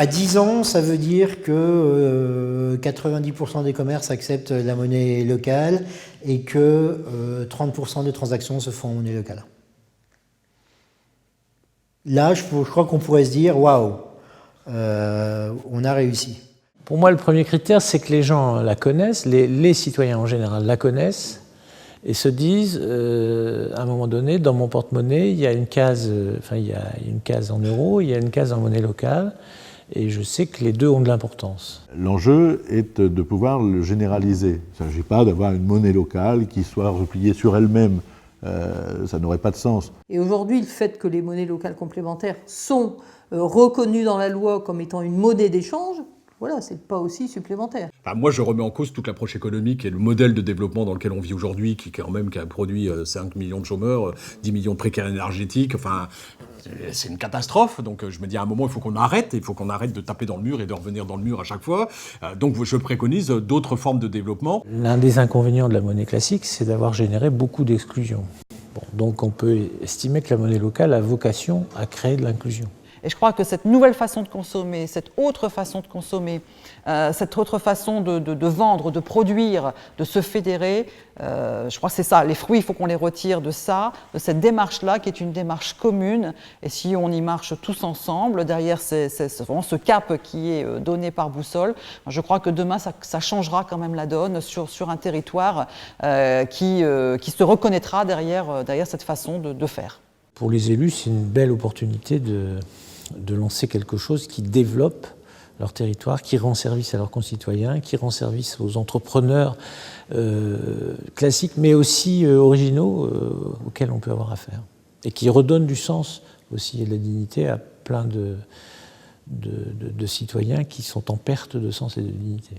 À 10 ans, ça veut dire que 90% des commerces acceptent la monnaie locale et que 30% des transactions se font en monnaie locale. Là, je crois qu'on pourrait se dire, waouh, on a réussi. Pour moi, le premier critère, c'est que les gens la connaissent, les citoyens en général la connaissent, et se disent, à un moment donné, dans mon porte-monnaie, il y a une case, il y a une case en euros, il y a une case en monnaie locale, et je sais que les deux ont de l'importance. L'enjeu est de pouvoir le généraliser. Il ne s'agit pas d'avoir une monnaie locale qui soit repliée sur elle-même. Ça n'aurait pas de sens. Et aujourd'hui, le fait que les monnaies locales complémentaires sont reconnues dans la loi comme étant une monnaie d'échange, voilà, c'est pas aussi supplémentaire. Enfin, moi, je remets en cause toute l'approche économique et le modèle de développement dans lequel on vit aujourd'hui, qui a produit 5 millions de chômeurs, 10 millions de précaires énergétiques. Enfin, c'est une catastrophe. Donc, je me dis à un moment, il faut qu'on arrête de taper dans le mur et de revenir dans le mur à chaque fois. Donc, je préconise d'autres formes de développement. L'un des inconvénients de la monnaie classique, c'est d'avoir généré beaucoup d'exclusions. Bon, donc, on peut estimer que la monnaie locale a vocation à créer de l'inclusion. Et je crois que cette nouvelle façon de consommer, cette autre façon de consommer, cette autre façon de vendre, de produire, de se fédérer, je crois que c'est ça. Les fruits, il faut qu'on les retire de ça, de cette démarche-là, qui est une démarche commune. Et si on y marche tous ensemble, derrière c'est vraiment ce cap qui est donné par Boussole, je crois que demain, ça changera quand même la donne sur un territoire qui se reconnaîtra derrière cette façon de faire. Pour les élus, c'est une belle opportunité de lancer quelque chose qui développe leur territoire, qui rend service à leurs concitoyens, qui rend service aux entrepreneurs classiques, mais aussi originaux auxquels on peut avoir affaire. Et qui redonne du sens aussi et de la dignité à plein de citoyens qui sont en perte de sens et de dignité.